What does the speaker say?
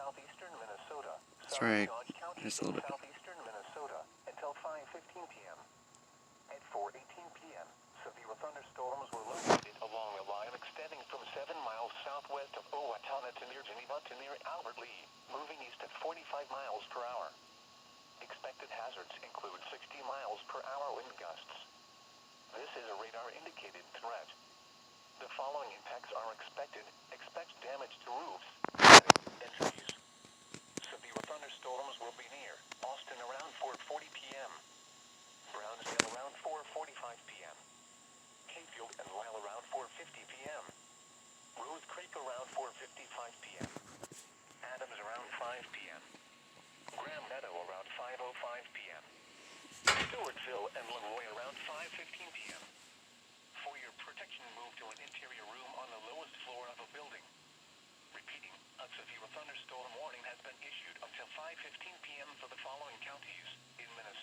southeastern Minnesota. That's right. Dodge County Just a in little bit. southeastern Minnesota until 5:15 p.m. At 4:18 p.m., severe thunderstorms were located along a line extending from 7 miles southwest of Owatonna to near Geneva to near Albert Lea, moving east at 45 miles per hour. Expected hazards include 60 miles per hour wind gusts. This is a radar-indicated threat. The following impacts are expected. Expect damage to roofs and trees. Severe thunderstorms will be near Austin around 4:40 p.m. Brownsville around 4:45 p.m. Kayfield and Lyle around 4:50 p.m. Rose Creek around 4:55 p.m. Adams around 5 p.m. Graham Meadow around 5:05 p.m. Stewartville and Leroy around 5:15 p.m. For your protection, move to an interior room on the lowest floor of a building. Repeating, a severe thunderstorm warning has been issued until 5:15 p.m. for the following counties in Minnesota.